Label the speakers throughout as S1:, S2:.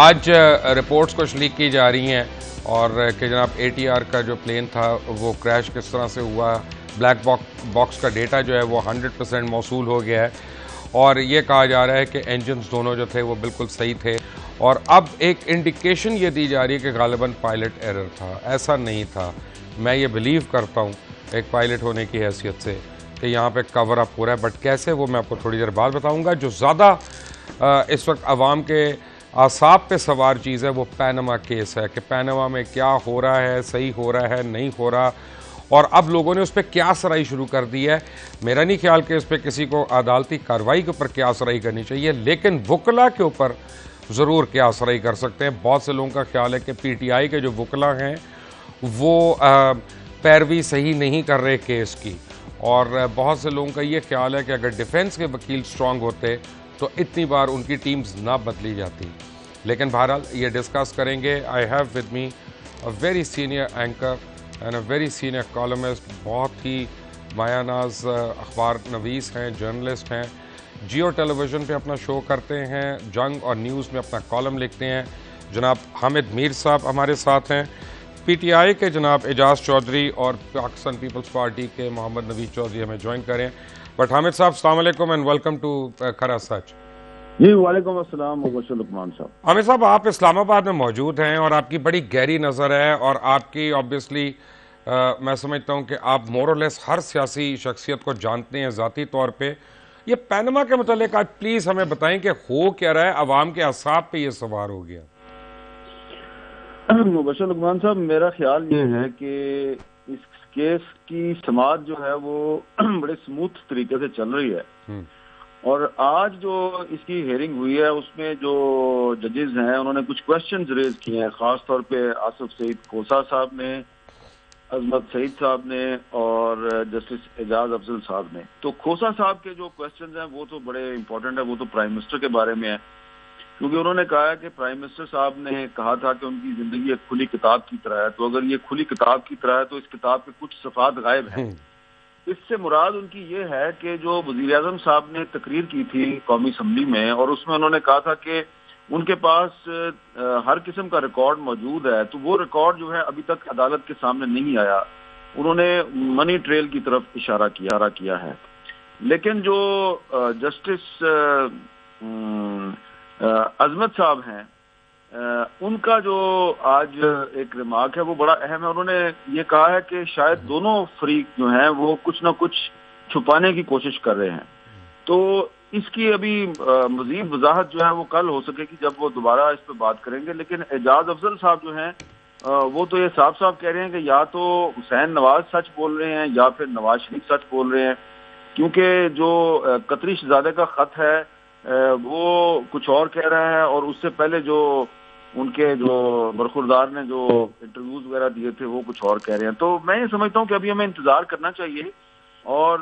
S1: آج رپورٹس کچھ لیک کی جا رہی ہیں اور کہ جناب اے ٹی آر کا جو پلین تھا وہ کریش کس طرح سے ہوا، بلیک باکس کا ڈیٹا جو ہے وہ 100% موصول ہو گیا ہے، اور یہ کہا جا رہا ہے کہ انجنز دونوں جو تھے وہ بالکل صحیح تھے، اور اب ایک انڈیکیشن یہ دی جا رہی ہے کہ غالباً پائلٹ ایرر تھا. ایسا نہیں تھا. میں یہ بلیو کرتا ہوں ایک پائلٹ ہونے کی حیثیت سے کہ یہاں پہ کور اپ ہو رہا ہے، بٹ کیسے وہ میں آپ کو تھوڑی دیر بعد بتاؤں گا. جو زیادہ اس وقت عوام کے اعصاب پہ سوار چیز ہے وہ پینما کیس ہے، کہ پینما میں کیا ہو رہا ہے، صحیح ہو رہا ہے، نہیں ہو رہا، اور اب لوگوں نے اس پہ قیاس رائے شروع کر دی ہے. میرا نہیں خیال کہ اس پہ کسی کو عدالتی کارروائی کے اوپر قیاس رائے کرنی چاہیے، لیکن وکلا کے اوپر ضرور قیاس رائے کر سکتے ہیں. بہت سے لوگوں کا خیال ہے کہ پی ٹی آئی کے جو وکلا ہیں وہ پیروی صحیح نہیں کر رہے کیس کی، اور بہت سے لوگوں کا یہ خیال ہے کہ اگر ڈیفنس کے وکیل سٹرونگ ہوتے تو اتنی بار ان کی ٹیمز نہ بدلی جاتی. لیکن بہرحال یہ ڈسکس کریں گے. I have with me a very senior anchor and a very senior columnist, بہت ہی مایہ ناز اخبار نویس ہیں، جرنلسٹ ہیں، جیو ٹیلی ویژن پہ اپنا شو کرتے ہیں، جنگ اور نیوز میں اپنا کالم لکھتے ہیں. جناب حامد میر صاحب ہمارے ساتھ ہیں، پی ٹی آئی کے جناب اعجاز چودھری اور پاکستان پیپلز پارٹی کے محمد نوید چودھری ہمیں جوائن کریں. بٹ حامد صاحب السلام علیکم اینڈ ویلکم ٹو کھڑا سچ.
S2: جی وعلیکم السلام مبشر لقمان صاحب.
S1: حامد صاحب آپ اسلام آباد میں موجود ہیں اور آپ کی بڑی گہری نظر ہے، اور آپ کی آبویسلی میں سمجھتا ہوں کہ آپ مور اور لیس ہر سیاسی شخصیت کو جانتے ہیں ذاتی طور پہ. یہ پینما کے متعلق آج پلیز ہمیں بتائیں کہ ہو کیا رہا ہے، عوام کے اعصاب پہ یہ سوار ہو گیا.
S2: مبشر لقمان صاحب، میرا خیال یہ ہے کہ اس کیس کی سماعت جو ہے وہ بڑے سموتھ طریقے سے چل رہی ہے، اور آج جو اس کی ہیئرنگ ہوئی ہے اس میں جو ججز ہیں انہوں نے کچھ کوشچنز ریز کیے ہیں، خاص طور پہ آصف سعید کھوسہ صاحب نے، عظمت سعید صاحب نے اور جسٹس اعجاز افضل صاحب نے. تو کھوسہ صاحب کے جو کوشچنز ہیں وہ تو بڑے امپورٹنٹ ہیں، وہ تو پرائم منسٹر کے بارے میں ہے، کیونکہ انہوں نے کہا ہے کہ پرائم منسٹر صاحب نے کہا تھا کہ ان کی زندگی ایک کھلی کتاب کی طرح ہے، تو اگر یہ کھلی کتاب کی طرح ہے تو اس کتاب کے کچھ صفحات غائب ہیں. اس سے مراد ان کی یہ ہے کہ جو وزیر اعظم صاحب نے تقریر کی تھی قومی اسمبلی میں، اور اس میں انہوں نے کہا تھا کہ ان کے پاس ہر قسم کا ریکارڈ موجود ہے، تو وہ ریکارڈ جو ہے ابھی تک عدالت کے سامنے نہیں آیا. انہوں نے منی ٹریل کی طرف اشارہ کیا ہے. لیکن جو جسٹس عظمت صاحب ہیں، ان کا جو آج ایک ریمارک ہے وہ بڑا اہم ہے. انہوں نے یہ کہا ہے کہ شاید دونوں فریق جو ہیں وہ کچھ نہ کچھ چھپانے کی کوشش کر رہے ہیں. تو اس کی ابھی مزید وضاحت جو ہے وہ کل ہو سکے گی جب وہ دوبارہ اس پہ بات کریں گے. لیکن اعجاز افضل صاحب جو ہیں وہ تو یہ صاف صاف کہہ رہے ہیں کہ یا تو حسین نواز سچ بول رہے ہیں یا پھر نواز شریف سچ بول رہے ہیں، کیونکہ جو قطری شہزادے کا خط ہے وہ کچھ اور کہہ رہا ہے، اور اس سے پہلے جو ان کے جو برخوردار نے جو انٹرویوز وغیرہ دیے تھے وہ کچھ اور کہہ رہے ہیں. تو میں یہ سمجھتا ہوں کہ ابھی ہمیں انتظار کرنا چاہیے. اور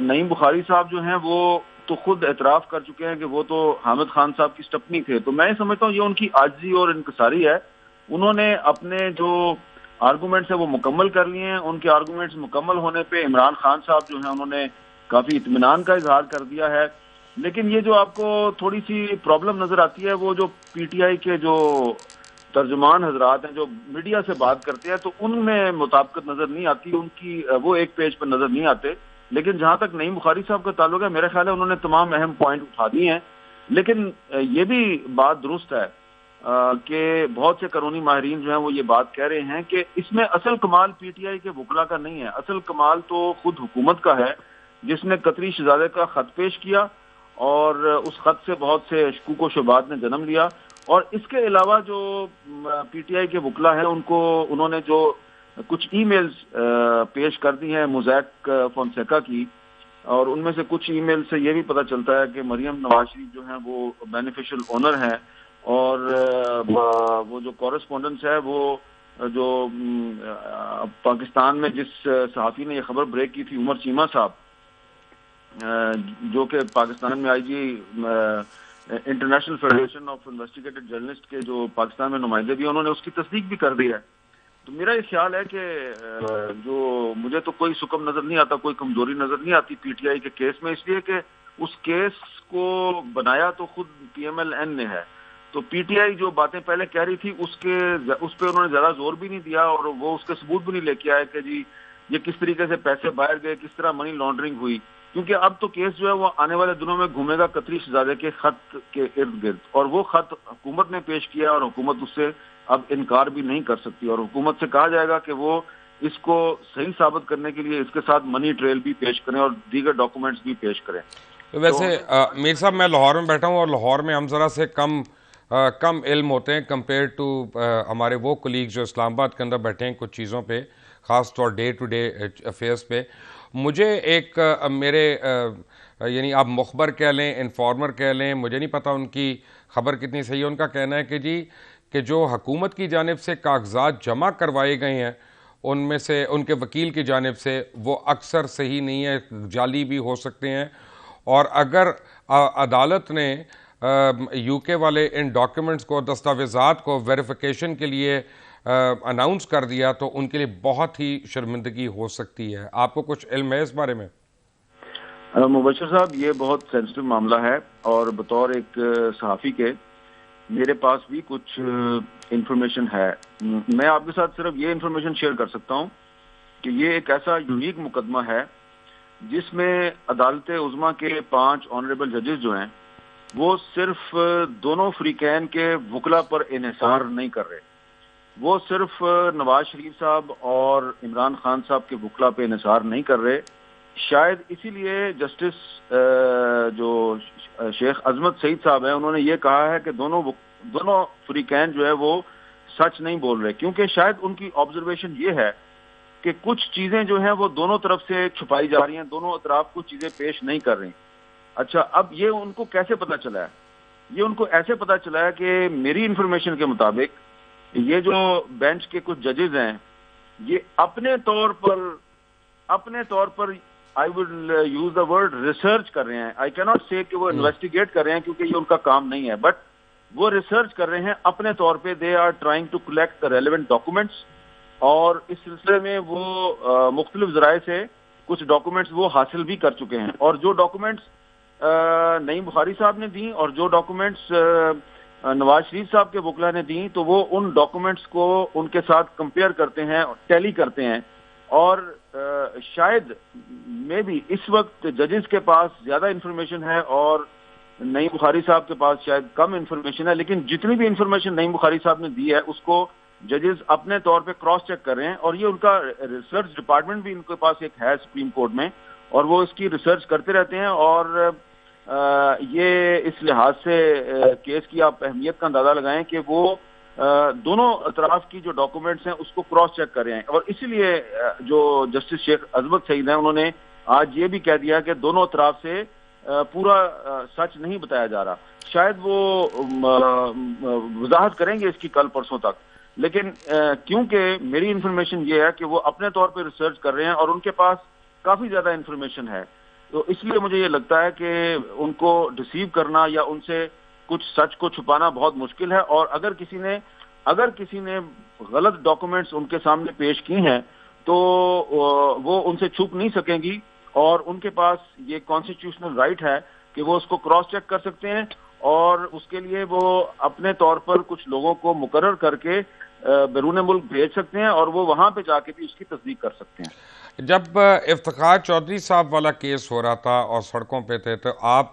S2: نعیم بخاری صاحب جو ہیں وہ تو خود اعتراف کر چکے ہیں کہ وہ تو حامد خان صاحب کی سٹپنی تھے. تو میں یہ سمجھتا ہوں یہ ان کی عاجزی اور انکساری ہے. انہوں نے اپنے جو آرگومنٹس ہیں وہ مکمل کر لیے ہیں. ان کے آرگومنٹس مکمل ہونے پہ عمران خان صاحب جو ہیں انہوں نے کافی اطمینان کا اظہار کر دیا ہے. لیکن یہ جو آپ کو تھوڑی سی پرابلم نظر آتی ہے وہ جو پی ٹی آئی کے جو ترجمان حضرات ہیں جو میڈیا سے بات کرتے ہیں تو ان میں مطابقت نظر نہیں آتی، ان کی وہ ایک پیج پر نظر نہیں آتے. لیکن جہاں تک نعیم بخاری صاحب کا تعلق ہے میرا خیال ہے انہوں نے تمام اہم پوائنٹ اٹھا دیے ہیں. لیکن یہ بھی بات درست ہے کہ بہت سے قانونی ماہرین جو ہیں وہ یہ بات کہہ رہے ہیں کہ اس میں اصل کمال پی ٹی آئی کے وکلا کا نہیں ہے، اصل کمال تو خود حکومت کا ہے جس نے قطری شہزادے کا خط پیش کیا اور اس خط سے بہت سے شکوک و شبہات نے جنم لیا. اور اس کے علاوہ جو پی ٹی آئی کے وکلا ہیں انہوں نے جو کچھ ای میلز پیش کر دی ہیں موزیک فونسیکا کی، اور ان میں سے کچھ ای میل سے یہ بھی پتہ چلتا ہے کہ مریم نواز شریف جو ہیں وہ بینیفیشل اونر ہیں، اور وہ جو کورسپونڈنس ہے وہ جو پاکستان میں جس صحافی نے یہ خبر بریک کی تھی عمر چیمہ صاحب، جو کہ پاکستان میں I G international federation of investigated journalist کے جو پاکستان میں نمائندے بھی ہیں، انہوں نے اس کی تصدیق بھی کر دی ہے. تو میرا یہ خیال ہے کہ جو مجھے تو کوئی سکم نظر نہیں آتا، کوئی کمزوری نظر نہیں آتی پی ٹی آئی کے کیس میں، اس لیے کہ اس کیس کو بنایا تو خود پی ایم ایل این نے ہے، تو پی ٹی آئی جو باتیں پہلے کہہ رہی تھی اس پہ انہوں نے زیادہ زور بھی نہیں دیا اور وہ اس کے ثبوت بھی نہیں لے کے آئے کہ جی یہ کس طریقے سے پیسے باہر گئے, کس طرح منی لانڈرنگ ہوئی, کیونکہ اب تو کیس جو ہے وہ آنے والے دنوں میں گھومے گا قطری شہزادے کے خط کے ارد گرد, اور وہ خط حکومت نے پیش کیا اور حکومت اس سے اب انکار بھی نہیں کر سکتی, اور حکومت سے کہا جائے گا کہ وہ اس کو صحیح ثابت کرنے کے لیے اس کے ساتھ منی ٹریل بھی پیش کریں اور دیگر ڈاکومنٹس بھی پیش کریں.
S1: ویسے میر صاحب میں لاہور میں بیٹھا ہوں اور لاہور میں ہم ذرا سے کم علم ہوتے ہیں کمپیئر ٹو ہمارے وہ کولیگ جو اسلام آباد کے اندر بیٹھے ہیں کچھ چیزوں پہ, خاص طور ڈے ٹو ڈے افیئرس پہ. مجھے ایک میرے یعنی آپ مخبر کہہ لیں, انفارمر کہہ لیں, مجھے نہیں پتہ ان کی خبر کتنی صحیح ہے, ان کا کہنا ہے کہ جی کہ جو حکومت کی جانب سے کاغذات جمع کروائے گئے ہیں ان میں سے ان کے وکیل کی جانب سے وہ اکثر صحیح نہیں ہے, جعلی بھی ہو سکتے ہیں, اور اگر عدالت نے یو کے والے ان ڈاکیومنٹس کو, دستاویزات کو ویریفیکیشن کے لیے اناؤنس کر دیا تو ان کے لیے بہت ہی شرمندگی ہو سکتی ہے. آپ کو کچھ علم ہے اس بارے میں؟
S2: مبشر صاحب, یہ بہت سینسٹیو معاملہ ہے اور بطور ایک صحافی کے میرے پاس بھی کچھ انفارمیشن ہے. میں آپ کے ساتھ صرف یہ انفارمیشن شیئر کر سکتا ہوں کہ یہ ایک ایسا یونیک مقدمہ ہے جس میں عدالت عظمیٰ کے 5 آنریبل ججز جو ہیں وہ صرف دونوں فریقین کے وکلا پر انحصار نہیں کر رہے, وہ صرف نواز شریف صاحب اور عمران خان صاحب کے وکلا پہ انحصار نہیں کر رہے. شاید اسی لیے جسٹس جو شیخ عظمت سعید صاحب ہیں انہوں نے یہ کہا ہے کہ دونوں فریقین جو ہے وہ سچ نہیں بول رہے, کیونکہ شاید ان کی آبزرویشن یہ ہے کہ کچھ چیزیں جو ہیں وہ دونوں طرف سے چھپائی جا رہی ہیں, دونوں اطراف کچھ چیزیں پیش نہیں کر رہی. اچھا, اب یہ ان کو کیسے پتہ چلا ہے؟ یہ ان کو ایسے پتہ چلا ہے کہ میری انفارمیشن کے مطابق یہ جو بینچ کے کچھ ججز ہیں یہ اپنے طور پر I will use the word research کر رہے ہیں. I cannot say کہ وہ انویسٹیگیٹ کر رہے ہیں کیونکہ یہ ان کا کام نہیں ہے, بٹ وہ ریسرچ کر رہے ہیں اپنے طور پہ. they are trying to collect the relevant documents, اور اس سلسلے میں وہ مختلف ذرائع سے کچھ ڈاکومنٹس وہ حاصل بھی کر چکے ہیں, اور جو ڈاکومنٹس نعیم بخاری صاحب نے دیں اور جو ڈاکومنٹس نواز شریف صاحب کے وکلا نے دیں تو وہ ان ڈاکومنٹس کو ان کے ساتھ کمپیئر کرتے ہیں, ٹیلی کرتے ہیں, اور شاید میں بھی اس وقت ججز کے پاس زیادہ انفارمیشن ہے اور نعیم بخاری صاحب کے پاس شاید کم انفارمیشن ہے, لیکن جتنی بھی انفارمیشن نعیم بخاری صاحب نے دی ہے اس کو ججز اپنے طور پہ کراس چیک کر رہے ہیں, اور یہ ان کا ریسرچ ڈپارٹمنٹ بھی ان کے پاس ایک ہے سپریم کورٹ میں, اور وہ اس کی ریسرچ کرتے رہتے ہیں. اور یہ اس لحاظ سے کیس کی آپ اہمیت کا اندازہ لگائیں کہ وہ دونوں اطراف کی جو ڈاکومنٹس ہیں اس کو کراس چیک کر رہے ہیں, اور اسی لیے جو جسٹس شیخ عظمت سعید ہیں انہوں نے آج یہ بھی کہہ دیا کہ دونوں اطراف سے پورا سچ نہیں بتایا جا رہا. شاید وہ وضاحت کریں گے اس کی کل پرسوں تک, لیکن کیونکہ میری انفارمیشن یہ ہے کہ وہ اپنے طور پہ ریسرچ کر رہے ہیں اور ان کے پاس کافی زیادہ انفارمیشن ہے, تو اس لیے مجھے یہ لگتا ہے کہ ان کو ڈسیو کرنا یا ان سے کچھ سچ کو چھپانا بہت مشکل ہے. اور اگر کسی نے غلط ڈاکومنٹس ان کے سامنے پیش کی ہیں تو وہ ان سے چھپ نہیں سکیں گی, اور ان کے پاس یہ کانسٹیٹیوشنل رائٹ ہے کہ وہ اس کو کراس چیک کر سکتے ہیں, اور اس کے لیے وہ اپنے طور پر کچھ لوگوں کو مقرر کر کے بیرون ملک بھیج سکتے ہیں, اور وہ وہاں پہ جا کے بھی اس کی تصدیق کر سکتے ہیں.
S1: جب افتخار چودھری صاحب والا کیس ہو رہا تھا اور سڑکوں پہ تھے تو آپ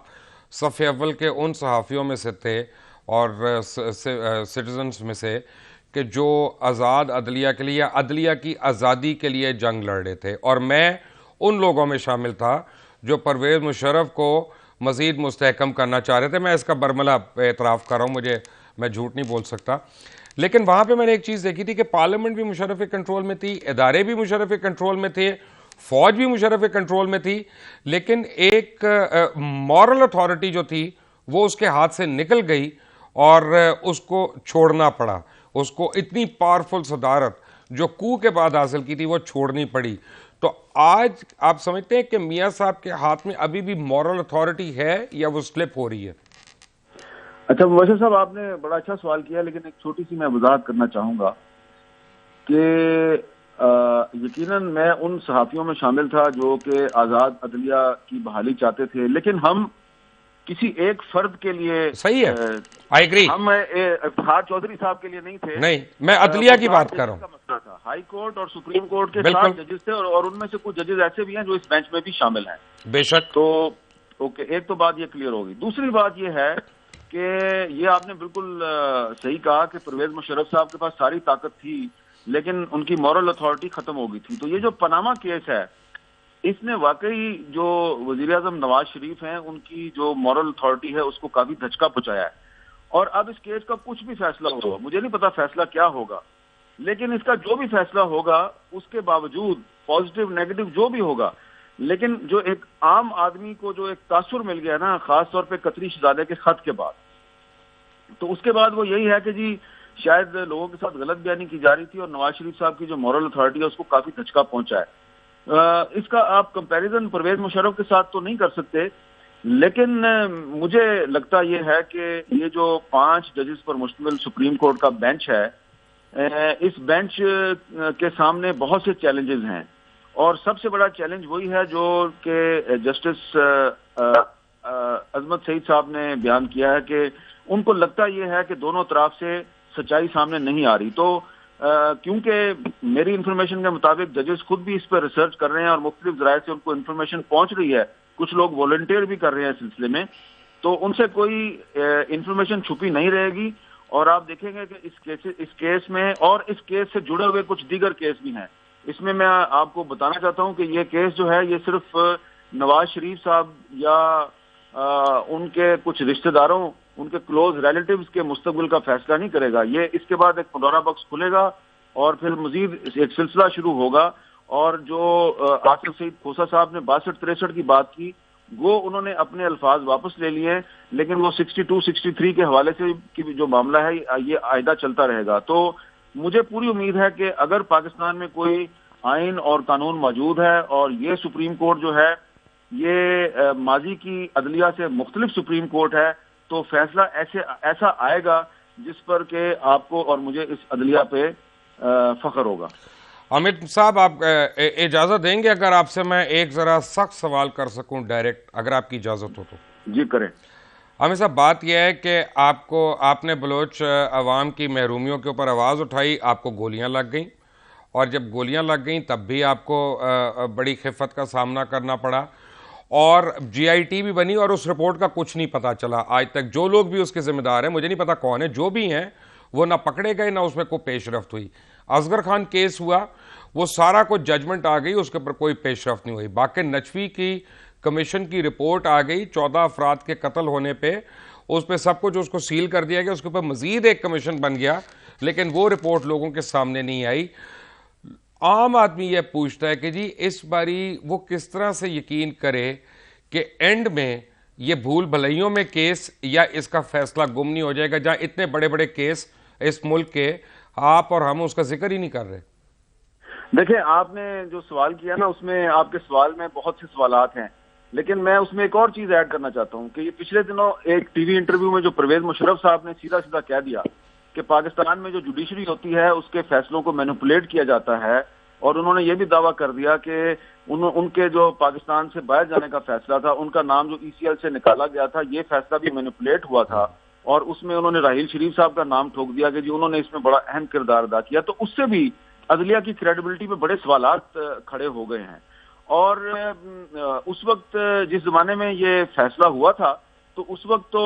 S1: صف اول کے ان صحافیوں میں سے تھے اور سٹیزنز میں سے کہ جو آزاد عدلیہ کے لیے, عدلیہ کی آزادی کے لیے جنگ لڑ رہے تھے, اور میں ان لوگوں میں شامل تھا جو پرویز مشرف کو مزید مستحکم کرنا چاہ رہے تھے. میں اس کا برملا اعتراف کر رہا ہوں, میں جھوٹ نہیں بول سکتا. لیکن وہاں پہ میں نے ایک چیز دیکھی تھی کہ پارلیمنٹ بھی مشرف کے کنٹرول میں تھی, ادارے بھی مشرف کے کنٹرول میں تھے, فوج بھی مشرف کے کنٹرول میں تھی, لیکن ایک مورل اتھارٹی جو تھی وہ اس کے ہاتھ سے نکل گئی اور اس کو چھوڑنا پڑا. اس کو اتنی پاورفل صدارت جو کو کے بعد حاصل کی تھی وہ چھوڑنی پڑی. تو آج آپ سمجھتے ہیں کہ میاں صاحب کے ہاتھ میں ابھی بھی مورل اتھارٹی ہے یا وہ سلپ ہو رہی ہے؟
S2: اچھا مبشر صاحب, آپ نے بڑا اچھا سوال کیا, لیکن ایک چھوٹی سی میں وضاحت کرنا چاہوں گا کہ یقیناً میں ان صحافیوں میں شامل تھا جو کہ آزاد عدلیہ کی بحالی چاہتے تھے, لیکن ہم کسی ایک فرد کے لیے
S1: صحیح ہے، آئی ایگری،
S2: ہم افتخار چودھری صاحب کے لیے نہیں تھے،
S1: نہیں میں عدلیہ کی بات کر رہا ہوں.
S2: مسئلہ تھا ہائی کورٹ اور سپریم کورٹ کے
S1: بالکل
S2: 7 ججز تھے، اور ان میں سے کچھ ججز ایسے بھی ہیں جو اس بینچ میں بھی شامل ہیں.
S1: بے شک.
S2: تو اوکے، ایک تو بات یہ کلیئر ہوگی. دوسری بات یہ ہے کہ یہ آپ نے بالکل صحیح کہا کہ پرویز مشرف صاحب کے پاس ساری طاقت تھی لیکن ان کی مورل اتھارٹی ختم ہو گئی تھی. تو یہ جو پاناما کیس ہے اس نے واقعی جو وزیر اعظم نواز شریف ہیں ان کی جو مورل اتھارٹی ہے اس کو کافی دھچکا پہنچایا ہے. اور اب اس کیس کا کچھ بھی فیصلہ ہوگا، مجھے نہیں پتا فیصلہ کیا ہوگا، لیکن اس کا جو بھی فیصلہ ہوگا اس کے باوجود پازیٹیو نیگیٹو جو بھی ہوگا، لیکن جو ایک عام آدمی کو جو ایک تاثر مل گیا نا، خاص طور پہ قطری شہزادے کے خط کے بعد، تو اس کے بعد وہ یہی ہے کہ جی شاید لوگوں کے ساتھ غلط بیانی کی جا رہی تھی اور نواز شریف صاحب کی جو مورل اتھارٹی ہے اس کو کافی دھچکا پہنچا ہے. اس کا آپ کمپیریزن پرویز مشرف کے ساتھ تو نہیں کر سکتے، لیکن مجھے لگتا یہ ہے کہ یہ جو 5 ججز پر مشتمل سپریم کورٹ کا بینچ ہے، اس بینچ کے سامنے بہت سے چیلنجز ہیں، اور سب سے بڑا چیلنج وہی ہے جو کہ جسٹس عظمت سعید صاحب نے بیان کیا ہے کہ ان کو لگتا یہ ہے کہ دونوں طرف سے سچائی سامنے نہیں آ رہی. تو کیونکہ میری انفارمیشن کے مطابق ججز خود بھی اس پہ ریسرچ کر رہے ہیں اور مختلف ذرائع سے ان کو انفارمیشن پہنچ رہی ہے، کچھ لوگ والنٹیئر بھی کر رہے ہیں اس سلسلے میں، تو ان سے کوئی انفارمیشن چھپی نہیں رہے گی. اور آپ دیکھیں گے کہ اس کیس میں اور اس کیس سے جڑے ہوئے کچھ دیگر کیس بھی ہیں. اس میں آپ کو بتانا چاہتا ہوں کہ یہ کیس جو ہے یہ صرف نواز شریف صاحب یا ان کے کچھ رشتہ داروں، ان کے کلوز ریلیٹیوز کے مستقبل کا فیصلہ نہیں کرے گا. یہ اس کے بعد ایک پنڈورا باکس کھلے گا اور پھر مزید ایک سلسلہ شروع ہوگا. اور جو آصف سعید کھوسہ صاحب نے 62-63 کی بات کی، وہ انہوں نے اپنے الفاظ واپس لے لیے، لیکن وہ 62-63 کے حوالے سے کی جو معاملہ ہے یہ آئندہ چلتا رہے گا. تو مجھے پوری امید ہے کہ اگر پاکستان میں کوئی آئین اور قانون موجود ہے اور یہ سپریم کورٹ جو ہے یہ ماضی کی عدلیہ سے مختلف سپریم کورٹ ہے، تو فیصلہ ایسا آئے گا جس پر کہ آپ کو اور مجھے اس عدلیہ پہ فخر ہوگا.
S1: امت صاحب، آپ اجازت دیں گے اگر آپ سے میں ایک ذرا سخت سوال کر سکوں ڈائریکٹ، اگر آپ کی اجازت ہو تو؟
S2: جی کریں.
S1: امت صاحب، بات یہ ہے کہ آپ نے بلوچ عوام کی محرومیوں کے اوپر آواز اٹھائی، آپ کو گولیاں لگ گئیں، اور جب گولیاں لگ گئیں تب بھی آپ کو بڑی خفت کا سامنا کرنا پڑا، اور جی آئی ٹی بھی بنی اور اس رپورٹ کا کچھ نہیں پتا چلا آج تک. جو لوگ بھی اس کے ذمہ دار ہیں، مجھے نہیں پتا کون ہے، جو بھی ہیں وہ نہ پکڑے گئے نہ اس میں کوئی پیش رفت ہوئی. اصغر خان کیس ہوا، وہ سارا کچھ ججمنٹ آ گئی، اس کے اوپر کوئی پیش رفت نہیں ہوئی. باقی نجفی کی کمیشن کی رپورٹ آ گئی 14 افراد کے قتل ہونے پہ، اس پہ سب کچھ اس کو سیل کر دیا گیا، اس کے اوپر مزید ایک کمیشن بن گیا، لیکن وہ رپورٹ لوگوں کے سامنے نہیں آئی. عام آدمی یہ پوچھتا ہے کہ جی اس باری وہ کس طرح سے یقین کرے کہ اینڈ میں یہ بھول بھلائیوں میں کیس یا اس کا فیصلہ گم نہیں ہو جائے گا، جہاں اتنے بڑے بڑے کیس اس ملک کے آپ اور ہم اس کا ذکر ہی نہیں کر رہے.
S2: دیکھیں، آپ نے جو سوال کیا نا اس میں آپ کے سوال میں بہت سے سوالات ہیں، لیکن میں اس میں ایک اور چیز ایڈ کرنا چاہتا ہوں کہ یہ پچھلے دنوں ایک ٹی وی انٹرویو میں جو پرویز مشرف صاحب نے سیدھا سیدھا کہہ دیا کہ پاکستان میں جو جوڈیشری ہوتی ہے اس کے فیصلوں کو مینوپولیٹ کیا جاتا ہے، اور انہوں نے یہ بھی دعویٰ کر دیا کہ ان کے جو پاکستان سے باہر جانے کا فیصلہ تھا، ان کا نام جو ای سی ایل سے نکالا گیا تھا، یہ فیصلہ بھی مینوپولیٹ ہوا تھا، اور اس میں انہوں نے راحیل شریف صاحب کا نام ٹھوک دیا کہ جی انہوں نے اس میں بڑا اہم کردار ادا کیا. تو اس سے بھی عدلیہ کی کریڈیبلٹی پہ بڑے سوالات کھڑے ہو گئے ہیں. اور اس وقت جس زمانے میں یہ فیصلہ ہوا تھا تو اس وقت تو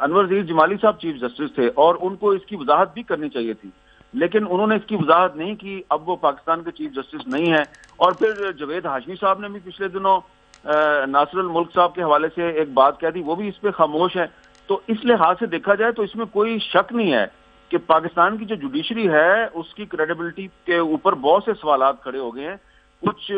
S2: انور ظہیر جمالی صاحب چیف جسٹس تھے اور ان کو اس کی وضاحت بھی کرنی چاہیے تھی، لیکن انہوں نے اس کی وضاحت نہیں کی. اب وہ پاکستان کے چیف جسٹس نہیں ہیں. اور پھر جاوید ہاشمی صاحب نے بھی پچھلے دنوں ناصر الملک صاحب کے حوالے سے ایک بات کہہ دی، وہ بھی اس پہ خاموش ہے. تو اس لحاظ سے دیکھا جائے تو اس میں کوئی شک نہیں ہے کہ پاکستان کی جو جوڈیشری ہے اس کی کریڈیبلٹی کے اوپر بہت سے سوالات کھڑے ہو گئے ہیں. کچھ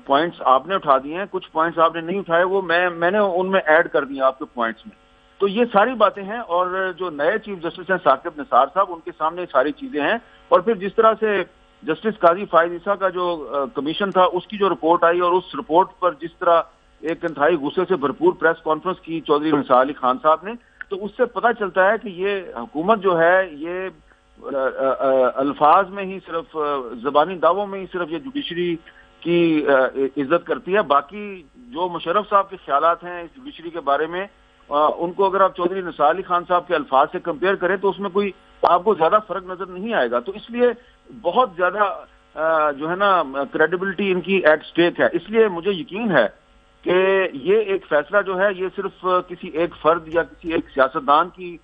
S2: پوائنٹس آپ نے اٹھا دیے ہیں، کچھ پوائنٹس آپ نے نہیں اٹھائے، وہ میں نے ان میں ایڈ کر دیا آپ کے پوائنٹس میں. تو یہ ساری باتیں ہیں، اور جو نئے چیف جسٹس ہیں ثاقب نثار صاحب، ان کے سامنے ساری چیزیں ہیں. اور پھر جس طرح سے جسٹس قاضی فائز عیسیٰ کا جو کمیشن تھا اس کی جو رپورٹ آئی، اور اس رپورٹ پر جس طرح ایک انتہائی غصے سے بھرپور پریس کانفرنس کی چودھری نثار علی خان صاحب نے، تو اس سے پتہ چلتا ہے کہ یہ حکومت جو ہے یہ الفاظ میں ہی صرف زبانی دعووں میں ہی صرف یہ جوڈیشری کی عزت کرتی ہے. باقی جو مشرف صاحب کے خیالات ہیں اس جوڈیشری کے بارے میں ان کو اگر آپ چودھری نثار علی خان صاحب کے الفاظ سے کمپیئر کریں تو اس میں کوئی آپ کو زیادہ فرق نظر نہیں آئے گا. تو اس لیے بہت زیادہ جو ہے نا کریڈیبلٹی ان کی ایٹ سٹیک ہے. اس لیے مجھے یقین ہے کہ یہ ایک فیصلہ جو ہے یہ صرف کسی ایک فرد یا کسی ایک سیاستدان کی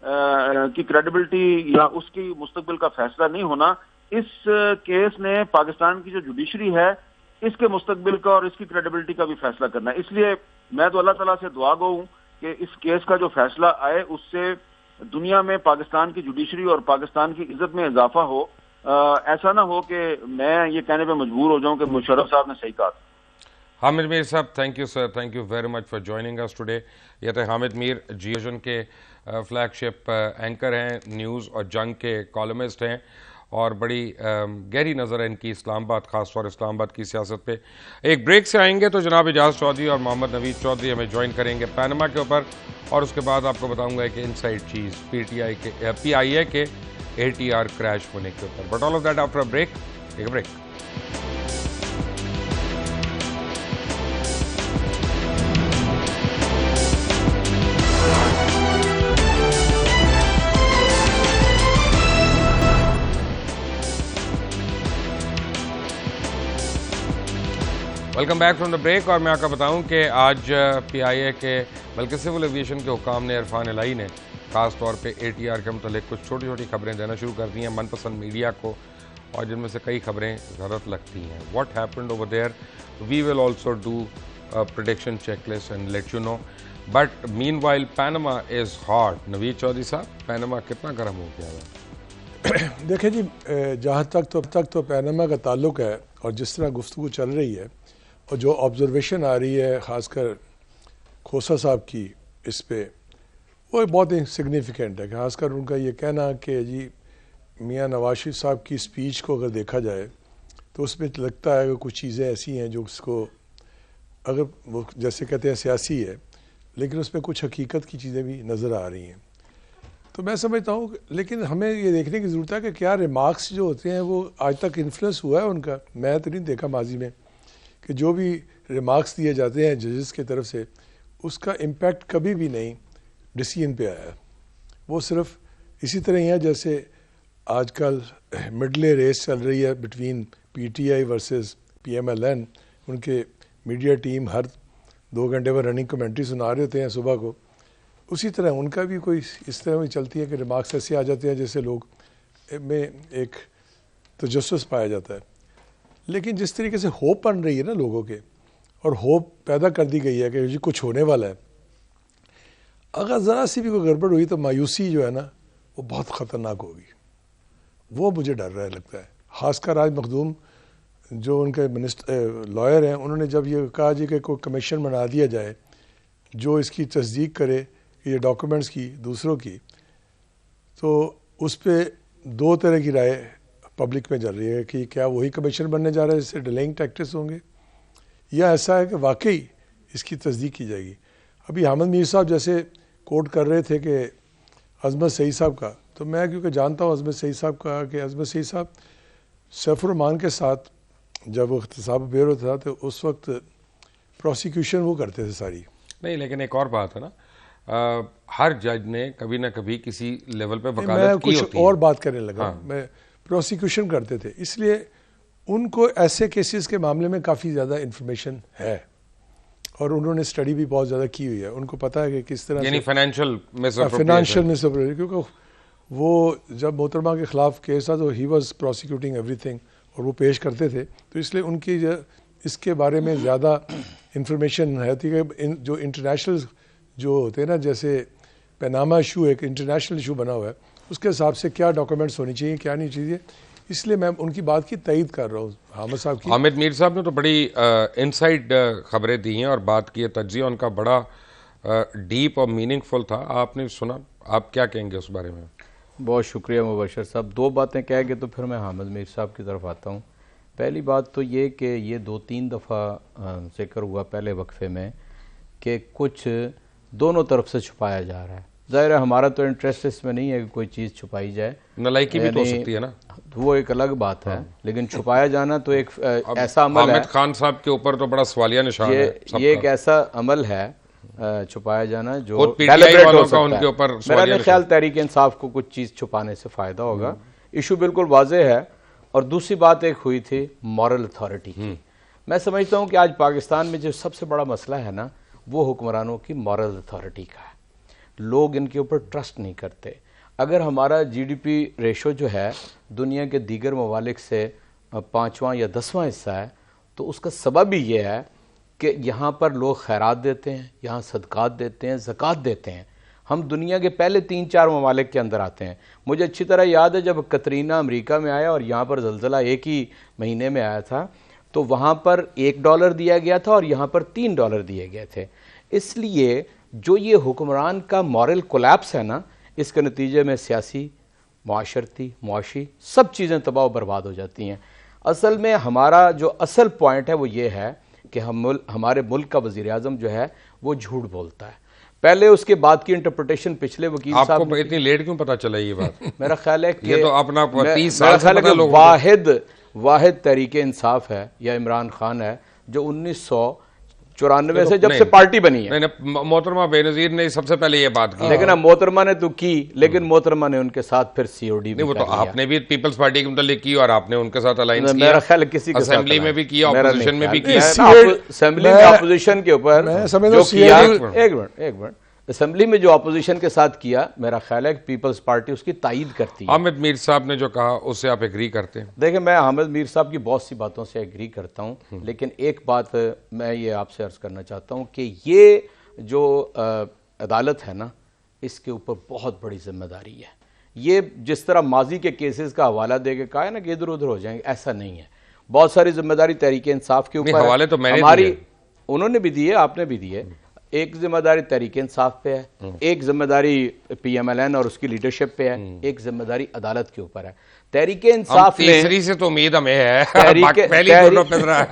S2: کریڈیبلٹی یا اس کی مستقبل کا فیصلہ نہیں ہونا. اس کیس نے پاکستان کی جو جوڈیشری ہے اس کے مستقبل کا اور اس کی کریڈیبلٹی کا بھی فیصلہ کرنا ہے. اس لیے میں تو اللہ تعالیٰ سے دعا گو ہوں کہ اس کیس کا جو فیصلہ آئے اس سے دنیا میں پاکستان کی جوڈیشری اور پاکستان کی عزت میں اضافہ ہو. ایسا نہ ہو کہ میں یہ کہنے پہ مجبور ہو جاؤں کہ مشرف صاحب نے صحیح کہا.
S1: حامد میر صاحب thank you sir, thank you very much for joining us today. یہ تھے حامد میر, جی ویژن کے فلیگ شپ اینکر ہیں, نیوز اور جنگ کے کالمسٹ ہیں, اور بڑی گہری نظر ہے ان کی اسلام آباد, خاص طور اسلام آباد کی سیاست پہ. ایک بریک سے آئیں گے تو جناب اعجاز چودھری اور محمد نوید چودھری ہمیں جوائن کریں گے پینما کے اوپر, اور اس کے بعد آپ کو بتاؤں گا کہ انسائیڈ چیز پی آئی اے کے ATR کریش ہونے کے اوپر. But all of that after a break. Take a break. Welcome back from the break. اور میں آپ کو بتاؤں کہ آج PIA کے بلکہ سول ایویشن کے حکام نے, عرفان الہی نے, خاص طور پہ ATR کے متعلق کچھ چھوٹی چھوٹی خبریں دینا شروع کر دی ہیں من پسند میڈیا کو, اور جن میں سے کئی خبریں غلط لگتی ہیں. What happened over there, we will also do prediction check list and let you know. But meanwhile Panama is hot. Naveed Chaudhry Sahib, Panama کتنا گرم ہو گیا ہے؟
S3: دیکھیں جی, جہاں تک تو پینما کا تعلق ہے اور جس طرح گفتگو چل رہی ہے اور جو آبزرویشن آ رہی ہے خاص کر کھوسا صاحب کی اس پہ, وہ بہت سگنیفیکنٹ ہے. خاص کر ان کا یہ کہنا کہ جی میاں نواز شریف صاحب کی اسپیچ کو اگر دیکھا جائے تو اس میں لگتا ہے کہ کچھ چیزیں ایسی ہیں جو اس کو, اگر وہ جیسے کہتے ہیں سیاسی ہے لیکن اس میں کچھ حقیقت کی چیزیں بھی نظر آ رہی ہیں. تو میں سمجھتا ہوں, لیکن ہمیں یہ دیکھنے کی ضرورت ہے کہ کیا ریمارکس جو ہوتے ہیں وہ آج تک انفلوئنس ہوا ہے ان کا. میں تو نہیں دیکھا ماضی میں کہ جو بھی ریمارکس دیے جاتے ہیں ججز کی طرف سے اس کا امپیکٹ کبھی بھی نہیں ڈیسیژن پہ آیا. وہ صرف اسی طرح ہی ہے جیسے آج کل مڈل ریس چل رہی ہے بٹوین PTI ورسز PMLN. ان کے میڈیا ٹیم ہر 2 گھنٹے پر رننگ کمنٹری سنا رہے ہوتے ہیں صبح کو. اسی طرح ان کا بھی کوئی اس طرح بھی چلتی ہے کہ ریمارکس ایسے آ جاتے ہیں جیسے لوگ میں ایک تجسس پایا جاتا ہے. لیکن جس طریقے سے ہوپ بن رہی ہے نا لوگوں کے, اور ہوپ پیدا کر دی گئی ہے کہ جی کچھ ہونے والا ہے, اگر ذرا سی بھی کوئی گڑبڑ ہوئی تو مایوسی جو ہے نا وہ بہت خطرناک ہوگی. وہ مجھے ڈر رہا لگتا ہے. خاص کر آج مخدوم جو ان کے لائر ہیں, انہوں نے جب یہ کہا جی کہ کوئی کمیشن بنا دیا جائے جو اس کی تصدیق کرے یہ ڈاکومنٹس کی دوسروں کی, تو اس پہ 2 طرح کی رائے پبلک میں چل رہی ہے کہ کیا وہی کمیشن بننے جا رہا ہے جس سے ڈیلنگ ٹیکٹس ہوں گے, یا ایسا ہے کہ واقعی اس کی تصدیق کی جائے گی. ابھی حامد میر صاحب جیسے کوٹ کر رہے تھے کہ عظمت سعید صاحب کا, تو میں کیونکہ جانتا ہوں عظمت سعید صاحب کا کہ عظمت سعید صاحب سیف الرحمان کے ساتھ جب وہ احتساب بیر ہوتا تھا تو اس وقت پروسیکیوشن وہ کرتے تھے ساری.
S1: نہیں, لیکن ایک اور بات ہے نا, ہر جج نے کبھی نہ کبھی کسی لیول پہ وکالت کی ہوتی ہے.
S3: میں کچھ اور بات کرنے لگا, میں پروسیکیوشن کرتے تھے, اس لیے ان کو ایسے کیسز کے معاملے میں کافی زیادہ انفارمیشن ہے اور انہوں نے اسٹڈی بھی بہت زیادہ کی ہوئی ہے. ان کو پتہ ہے کہ کس طرح
S1: یعنی فائنینشیل
S3: کیونکہ وہ جب محترمہ کے خلاف کیس تھا تو ہی واز پروسیکیوٹنگ ایوری تھنگ اور وہ پیش کرتے تھے, تو اس لیے ان کی اس کے بارے میں زیادہ انفارمیشن ہے کہ جو انٹرنیشنل جو ہوتے ہیں نا, جیسے پیناما ایشو ایک انٹرنیشنل ایشو بنا ہوا ہے, اس کے حساب سے کیا ڈاکومنٹس ہونی چاہیے کیا نہیں چاہیے. اس لیے میں ان کی بات کی تائید کر رہا ہوں حامد صاحب کی.
S1: حامد میر صاحب نے تو بڑی انسائیڈ خبریں دی ہیں اور بات کی ہے, تجزیہ ان کا بڑا ڈیپ اور میننگ فل تھا. آپ نے سنا, آپ کیا کہیں گے اس بارے میں؟
S4: بہت شکریہ مبشر صاحب. 2 باتیں کہہ گے تو پھر میں حامد میر صاحب کی طرف آتا ہوں. پہلی بات تو یہ کہ یہ 2-3 دفعہ ذکر ہوا پہلے وقفے میں کہ کچھ دونوں طرف سے چھپایا جا رہا ہے. ظاہر ہے ہمارا تو انٹرسٹ اس میں نہیں ہے کہ کوئی چیز چھپائی جائے,
S1: نالائکی بھی تو ہو سکتی ہے نا,
S4: وہ ایک الگ بات ہے, لیکن چھپایا جانا تو ایک ایسا عمل ہے.
S1: حامد خان صاحب کے اوپر تو بڑا سوالیہ نشان ہے.
S4: یہ ایک ایسا عمل ہے چھپایا جانا جو
S1: PTI والوں کا ان کے اوپر
S4: میرا نہیں خیال تحریک انصاف کو کچھ چیز چھپانے سے فائدہ ہوگا. ایشو بالکل واضح ہے. اور دوسری بات ایک ہوئی تھی مورل اتھارٹی کی. میں سمجھتا ہوں کہ آج پاکستان میں جو سب سے بڑا مسئلہ ہے نا وہ حکمرانوں کی مورل اتھارٹی کا ہے. لوگ ان کے اوپر ٹرسٹ نہیں کرتے. اگر ہمارا GDP ریشو جو ہے دنیا کے دیگر ممالک سے 5واں یا 10واں حصہ ہے تو اس کا سبب ہی یہ ہے کہ یہاں پر لوگ خیرات دیتے ہیں, یہاں صدقات دیتے ہیں, زکوٰۃ دیتے ہیں. ہم دنیا کے پہلے 3-4 ممالک کے اندر آتے ہیں. مجھے اچھی طرح یاد ہے جب کترینا امریکہ میں آیا اور یہاں پر زلزلہ ایک ہی مہینے میں آیا تھا تو وہاں پر $1 دیا گیا تھا اور یہاں پر $3 دیے گئے تھے. اس لیے جو یہ حکمران کا مورل کولیپس ہے نا اس کے نتیجے میں سیاسی, معاشرتی, معاشی سب چیزیں تباہ و برباد ہو جاتی ہیں. اصل میں ہمارا جو اصل پوائنٹ ہے وہ یہ ہے کہ ہمارے ملک کا وزیر اعظم جو ہے وہ جھوٹ بولتا ہے. پہلے اس کے بعد کی انٹرپریٹیشن پچھلے وکیل صاحب
S1: آپ کو اتنی لیٹ کیوں پتا چلا یہ بات؟
S4: میرا خیال ہے کہ
S1: یہ تو اپنا 30 سال سے پتا لوگوں
S4: کو واحد تحریک انصاف ہے یا عمران خان ہے جو 1994 سے جب سے پارٹی بنی ہے.
S1: محترمہ بے نظیر نے سب سے پہلے یہ بات کی.
S4: لیکن محترمہ نے تو کی لیکن محترمہ نے ان کے ساتھ پھر COD بھی
S1: وہ تو آپ نے بھی پیپلز پارٹی کے متعلق کی اور آپ نے ان کے ساتھ الائنس کیا.
S4: میرا خیال کسی کے
S1: اسمبلی میں بھی کیا, اپوزیشن میں بھی کیا.
S4: اسمبلی میں اپوزیشن کے اوپر جو کیا, ایک منٹ, اسمبلی میں جو اپوزیشن کے ساتھ کیا میرا خیال ہے کہ پیپلز پارٹی اس کی تائید کرتی ہے.
S1: حامد میر صاحب نے جو کہا اس سے آپ ایگری کرتے ہیں؟
S4: دیکھیں میں حامد میر صاحب کی بہت سی باتوں سے ایگری کرتا ہوں لیکن ایک بات میں یہ آپ سے عرض کرنا چاہتا ہوں کہ یہ جو عدالت ہے نا اس کے اوپر بہت بڑی ذمہ داری ہے. یہ جس طرح ماضی کے کیسز کا حوالہ دے کے کہا ہے نا کہ ادھر ادھر ہو جائیں گے, ایسا نہیں ہے. بہت ساری ذمہ داری تحریک انصاف کے اوپر
S1: حوالے تو میں نے
S4: ہماری انہوں نے بھی دیے, آپ نے بھی دیے. ایک ذمہ داری تحریک انصاف پہ ہے, ایک ذمہ داری PMLN اور اس کی لیڈرشپ پہ ہے, ایک ذمہ داری عدالت کے اوپر ہے. تحریک انصاف نے
S1: تیسری سے تو امید ہمیں ہے.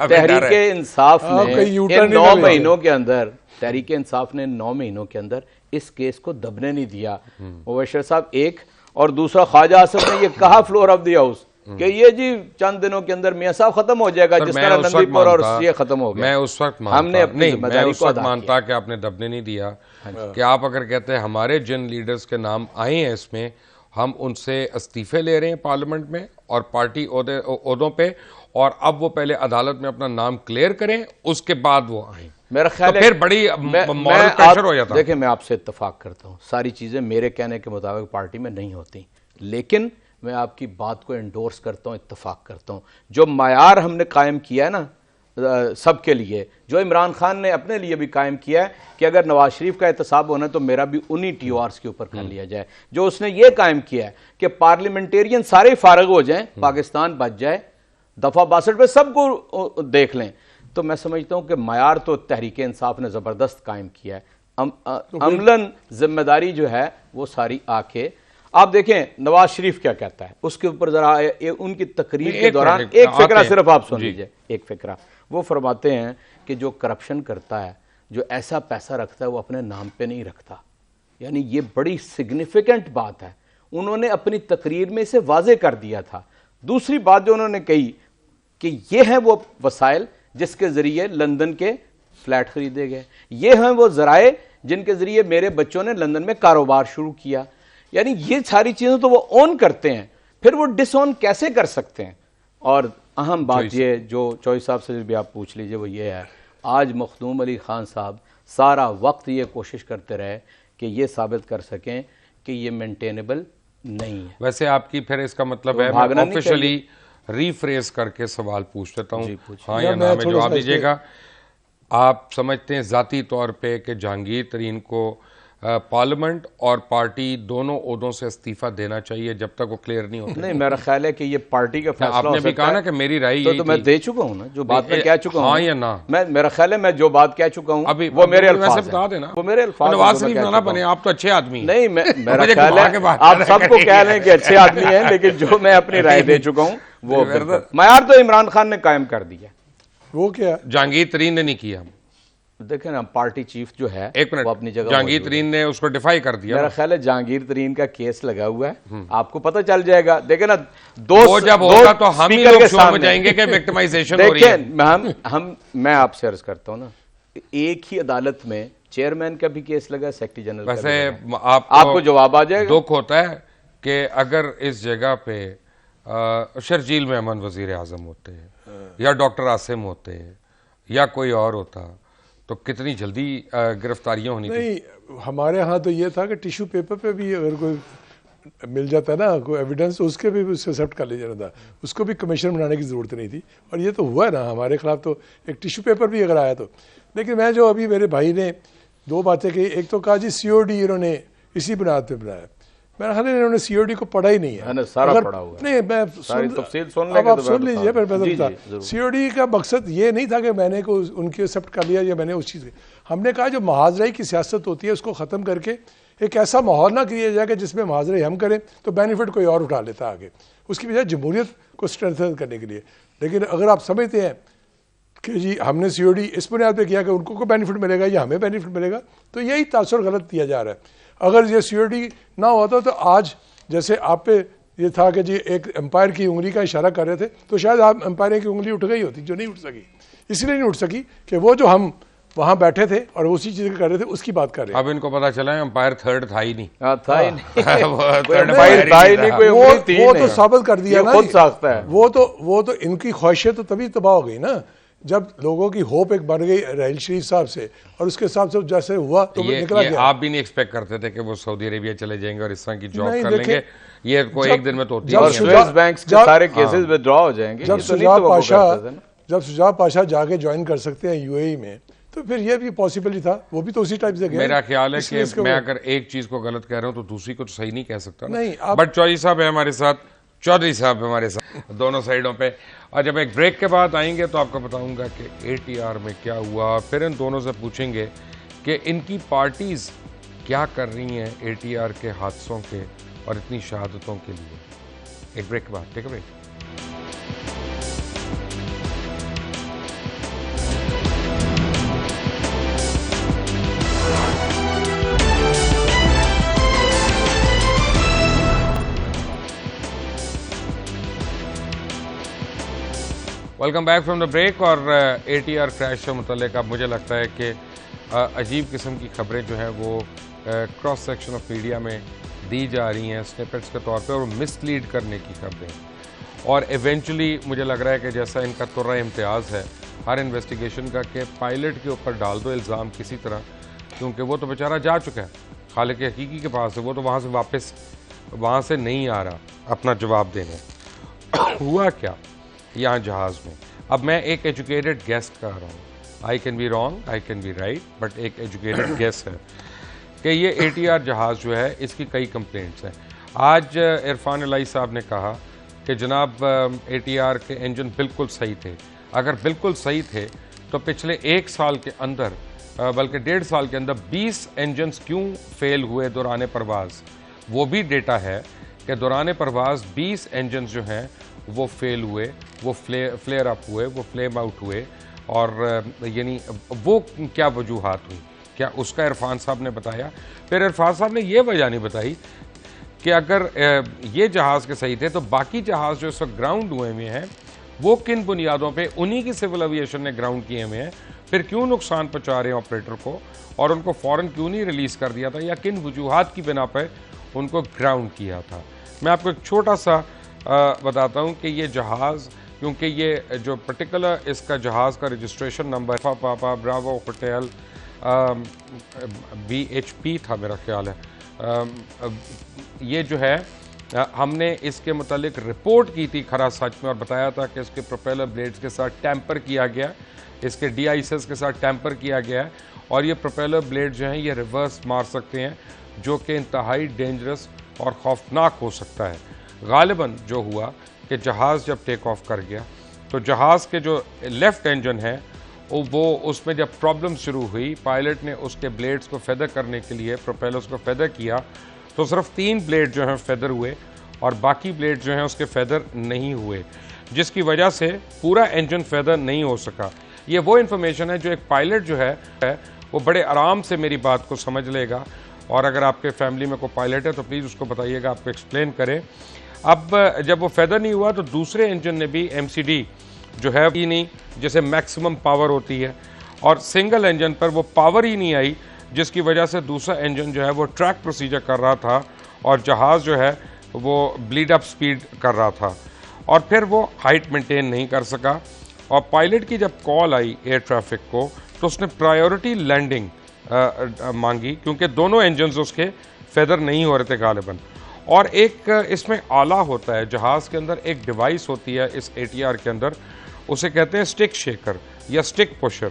S4: تحریک انصاف نے 9 مہینوں کے اندر تحریک انصاف نے 9 مہینوں کے اندر اس کیس کو دبنے نہیں دیا. مبشر صاحب ایک, اور دوسرا خواجہ آصف نے یہ کہا فلور آف دی ہاؤس کہ یہ جی چند دنوں کے اندر میاں صاحب ختم ہو جائے گا جس طرح نندی پور اور یہ ختم ہو گیا.
S1: میں اس وقت مانتا کہ آپ نے دبنے نہیں دیا کہ آپ اگر کہتے ہیں ہمارے جن لیڈرز کے نام آئے ہیں اس میں ہم ان سے استعفے لے رہے ہیں پارلیمنٹ میں اور پارٹی عہدوں پہ, اور اب وہ پہلے عدالت میں اپنا نام کلیئر کریں اس کے بعد وہ آئیں,
S4: میرا خیال ہے
S1: پھر بڑی مورل پریشر ہو جاتا.
S4: دیکھیں میں آپ سے اتفاق کرتا ہوں, ساری چیزیں میرے کہنے کے مطابق پارٹی میں نہیں ہوتی, لیکن میں آپ کی بات کو انڈورس کرتا ہوں, اتفاق کرتا ہوں. جو معیار ہم نے قائم کیا ہے نا سب کے لیے, جو عمران خان نے اپنے لیے بھی قائم کیا ہے کہ اگر نواز شریف کا احتساب ہونا تو میرا بھی انہی TORs کے اوپر کر لیا جائے. جو اس نے یہ قائم کیا ہے کہ پارلیمنٹیرین سارے فارغ ہو جائیں, پاکستان بچ جائے, دفعہ 62 پہ سب کو دیکھ لیں, تو میں سمجھتا ہوں کہ معیار تو تحریک انصاف نے زبردست قائم کیا ہے. عملاً ذمہ داری جو ہے وہ ساری آ کے آپ دیکھیں نواز شریف کیا کہتا ہے اس کے اوپر ذرا ان کی تقریر کے دوران ایک فقرہ صرف آپ سن لیجئے, ایک فقرہ. وہ فرماتے ہیں کہ جو کرپشن کرتا ہے, جو ایسا پیسہ رکھتا ہے وہ اپنے نام پہ نہیں رکھتا. یعنی یہ بڑی سگنیفیکنٹ بات ہے, انہوں نے اپنی تقریر میں اسے واضح کر دیا تھا. دوسری بات جو انہوں نے کہی کہ یہ ہیں وہ وسائل جس کے ذریعے لندن کے فلیٹ خریدے گئے, یہ ہیں وہ ذرائع جن کے ذریعے میرے بچوں نے لندن میں کاروبار شروع کیا. یعنی یہ ساری چیزیں تو وہ اون کرتے ہیں, پھر وہ ڈس اون کیسے کر سکتے ہیں؟ اور اہم بات یہ جو چوئی صاحب سے بھی آپ پوچھ لیجئے وہ یہ ہے, آج مخدوم علی خان صاحب سارا وقت یہ کوشش کرتے رہے کہ یہ ثابت کر سکیں کہ یہ مینٹینیبل نہیں ہے.
S1: ویسے آپ کی پھر اس کا مطلب ہے میں آفیشلی ریفریز کر کے سوال پوچھ لیتا ہوں, ہاں یا نا میں جواب دیجیے گا. آپ سمجھتے ہیں ذاتی طور پہ کہ جہانگیر ترین کو پارلیمنٹ اور پارٹی دونوں عہدوں سے استعفیٰ دینا چاہیے جب تک وہ کلیئر نہیں ہوتا؟
S4: نہیں, میرا خیال ہے کہ یہ پارٹی کا فیصلہ ہو سکتا ہے.
S1: آپ نے بھی کہا نا کہ میری رائے یہی
S4: تو میں دے چکا ہوں نا, جو بات میں کہہ چکا ہوں,
S1: ہاں یا نا,
S4: میرا خیال ہے میں جو بات کہہ چکا ہوں وہ میرے الفاظ ہیں,
S1: بتا دینا,
S4: وہ میرے الفاظ.
S1: نواز شریف نہ بنے, آپ تو اچھے آدمی ہیں.
S4: نہیں, میرا خیال ہے آپ سب کو کہہ لیں کہ اچھے آدمی ہیں, لیکن جو میں اپنی رائے دے چکا ہوں وہ معیار تو عمران خان نے قائم کر دیا.
S3: وہ کیا
S1: جہانگیر ترین نے نہیں کیا.
S4: دیکھیں نا پارٹی چیف جو ہے
S1: وہ اپنی جگہ جہانگیر ترین نے اس کو ڈیفائی کر دیا.
S4: میرا خیال ہے جہانگیر ترین کا کیس لگا ہوا ہے, آپ کو پتہ چل جائے گا. دیکھیں نا
S1: وہ جب ہوگا تو ہم ہی لوگ شو میں جائیں گے کہ وکٹمائزیشن ہو رہی ہے.
S4: میں آپ سے عرض کرتا ہوں نا, ایک ہی عدالت میں چیئرمین کا بھی کیس لگا, سیکرٹری جنرل.
S1: ویسے
S4: آپ کو جواب آ جائے گا.
S1: دکھ ہوتا ہے کہ اگر اس جگہ پہ شرجیل محمد وزیر اعظم ہوتے یا ڈاکٹر عاصم ہوتے یا کوئی اور ہوتا تو کتنی جلدی گرفتاریاں ہونی تھی.
S3: نہیں, ہمارے ہاں تو یہ تھا کہ ٹیشو پیپر پہ بھی اگر کوئی مل جاتا ہے نا کوئی ایویڈنس, اس کے بھی اس کو ایکسیپٹ کر لیا جاتا, اس کو بھی کمیشن بنانے کی ضرورت نہیں تھی. اور یہ تو ہوا ہے نا ہمارے خلاف, تو ایک ٹیشو پیپر بھی اگر آیا تو. لیکن میں جو ابھی میرے بھائی نے دو باتیں کہی, ایک تو کہا جی سی او ڈی انہوں نے اسی بنیاد پہ بنایا. میرا خیال ہے انہوں نے سی او ڈی کو پڑھا ہی نہیں ہے,
S4: سارا پڑھا ہوا ہے.
S3: نہیں میں
S4: تفصیل سن لیں گے,
S3: آپ سن لیجیے پھر میں بتا. سی او ڈی کا مقصد یہ نہیں تھا کہ میں نے ان کی ایکسیپٹ کر لیا یا میں نے اس چیز. ہم نے کہا جو محاذرائی کی سیاست ہوتی ہے اس کو ختم کر کے ایک ایسا ماحول نہ کیا جائے کہ جس میں محاذرائی ہم کریں تو بینیفٹ کوئی اور اٹھا لیتا آگے, اس کی بجائے جمہوریت کو اسٹرینتھن کرنے کے لیے. لیکن اگر آپ سمجھتے ہیں کہ جی ہم نے سی او ڈی اس بنیاد پہ کیا کہ ان کو بینیفٹ ملے گا یا ہمیں بینیفٹ ملے گا, تو یہی تاثر غلط دیا جا رہا ہے. اگر یہ سی او ڈی نہ ہوتا تو آج جیسے آپ پہ یہ تھا کہ جی ایک امپائر کی انگلی کا اشارہ کر رہے تھے, تو شاید آپ امپائر کی انگلی اٹھ گئی ہوتی, جو نہیں اٹھ سکی. اس لیے نہیں اٹھ سکی کہ وہ جو ہم وہاں بیٹھے تھے اور اسی چیز کر رہے تھے اس کی بات کر رہے ہیں.
S1: اب ان کو پتا چلا ہے امپائر تھرڈ تھا ہی نہیں.
S3: وہ تو ثابت کر دیا نا,
S4: خود ساختہ ہے.
S3: وہ تو ان کی خواہشیں تو تبھی تباہ ہو گئی نا جب لوگوں کی ہوپ ایک بن گئی راحیل شریف صاحب سے, اور اس کے حساب سے جیسے ہوا تو نکلا گیا.
S1: آپ بھی نہیں ایکسپیکٹ کرتے تھے کہ وہ سعودی عربیہ چلے جائیں گے اور اس طرح کی جاب کر لیں گے. یہ کو ایک دن میں تو ہوتی
S4: ہے, سارے کیسز ودرا ہو جائیں گے.
S3: جب شجاع پاشا جا کے جوائن کر سکتے ہیں یو اے ای میں, تو پھر یہ بھی پاسبل ہی تھا, وہ بھی تو اسی ٹائپ سے گئے.
S1: میرا خیال ہے کہ میں اگر ایک چیز کو غلط کہہ رہا ہوں تو دوسری کو تو صحیح نہیں کہہ سکتا. بٹ چودھری صاحب ہے ہمارے ساتھ, چودھری صاحب ہمارے ساتھ دونوں سائڈوں پہ. اور جب ایک بریک کے بعد آئیں گے تو آپ کو بتاؤں گا کہ اے ٹی آر میں کیا ہوا, پھر ان دونوں سے پوچھیں گے کہ ان کی پارٹیز کیا کر رہی ہیں اے ٹی آر کے حادثوں کے اور اتنی شہادتوں کے لیے. ایک بریک کے بعد, take a break. Welcome back from the break. اور اے ٹی آر کریش سے متعلق اب مجھے لگتا ہے کہ عجیب قسم کی خبریں جو ہیں وہ کراس سیکشن آف میڈیا میں دی جا رہی ہیں سنیپٹس کے طور پہ, اور مس لیڈ کرنے کی خبریں. اور ایونچولی مجھے لگ رہا ہے کہ جیسا ان کا ترہ امتیاز ہے ہر انویسٹیگیشن کا کہ پائلٹ کے اوپر ڈال دو الزام کسی طرح, کیونکہ وہ تو بیچارہ جا چکا ہے خالق حقیقی کے پاس, وہ تو وہاں سے واپس وہاں سے نہیں آ رہا اپنا جواب دینے. ہوا کیا یہاں جہاز میں؟ اب میں ایک ایجوکیٹڈ گیس کر رہا ہوں, I can be wrong, I can be right, but ایک ایجوکیٹڈ گیس ہے کہ یہ اے ٹی آر جہاز جو ہے اس کی کئی کمپلینٹس ہیں. آج عرفان الہی صاحب نے کہا کہ جناب اے ٹی آر کے انجن بالکل صحیح تھے. اگر بالکل صحیح تھے تو پچھلے ایک سال کے اندر بلکہ 1.5 سال کے اندر 20 انجنز کیوں فیل ہوئے دوران پرواز. وہ بھی ڈیٹا ہے کہ دوران پرواز 20 انجنز جو ہیں وہ فیل ہوئے, وہ فلیئر اپ ہوئے, وہ فلیم آؤٹ ہوئے. اور یعنی وہ کیا وجوہات ہوئی, کیا اس کا عرفان صاحب نے بتایا. پھر عرفان صاحب نے یہ وجہ نہیں بتائی کہ اگر یہ جہاز کے صحیح تھے تو باقی جہاز جو اس وقت گراؤنڈ ہوئے ہوئے ہیں وہ کن بنیادوں پہ انہی کی سول ایویشن نے گراؤنڈ کیے ہوئے ہیں, پھر کیوں نقصان پہنچا رہے ہیں آپریٹر کو, اور ان کو فوراً کیوں نہیں ریلیز کر دیا تھا, یا کن وجوہات کی بنا پہ ان کو گراؤنڈ کیا تھا. میں آپ کو ایک چھوٹا سا بتاتا ہوں کہ یہ جہاز, کیونکہ یہ جو پرٹیکولر اس کا جہاز کا رجسٹریشن نمبر پاپا براوو ہوٹل BHP تھا میرا خیال ہے, یہ جو ہے ہم نے اس کے متعلق رپورٹ کی تھی کھرا سچ میں, اور بتایا تھا کہ اس کے پروپیلر بلیڈز کے ساتھ ٹیمپر کیا گیا, اس کے ڈی آئیسز کے ساتھ ٹیمپر کیا گیا ہے, اور یہ پروپیلر بلیڈ جو ہیں یہ ریورس مار سکتے ہیں, جو کہ انتہائی ڈینجرس اور خوفناک ہو سکتا ہے. غالباً جو ہوا کہ جہاز جب ٹیک آف کر گیا تو جہاز کے جو لیفٹ انجن ہے وہ اس میں جب پرابلم شروع ہوئی, پائلٹ نے اس کے بلیڈز کو فیدر کرنے کے لیے پروپیلرز کو فیدر کیا تو صرف 3 بلیڈ جو ہیں فیدر ہوئے اور باقی بلیڈ جو ہیں اس کے فیدر نہیں ہوئے, جس کی وجہ سے پورا انجن فیدر نہیں ہو سکا. یہ وہ انفارمیشن ہے جو ایک پائلٹ جو ہے وہ بڑے آرام سے میری بات کو سمجھ لے گا, اور اگر آپ کے فیملی میں کوئی پائلٹ ہے تو پلیز اس کو بتائیے گا, آپ کو ایکسپلین کرے. اب جب وہ فیدر نہیں ہوا تو دوسرے انجن نے بھی MCD جو ہے نہیں, جیسے میکسیمم پاور ہوتی ہے, اور سنگل انجن پر وہ پاور ہی نہیں آئی جس کی وجہ سے دوسرا انجن جو ہے وہ ٹریک پروسیجر کر رہا تھا اور جہاز جو ہے وہ بلیڈ اپ سپیڈ کر رہا تھا اور پھر وہ ہائٹ مینٹین نہیں کر سکا. اور پائلٹ کی جب کال آئی ایئر ٹریفک کو تو اس نے پرائیورٹی لینڈنگ مانگی کیونکہ دونوں انجنز اس کے فیدر نہیں ہو رہے تھے غالباً. اور ایک اس میں آلہ ہوتا ہے جہاز کے اندر, ایک ڈیوائس ہوتی ہے اس ATR کے اندر, اسے کہتے ہیں سٹک شیکر یا سٹک پشر,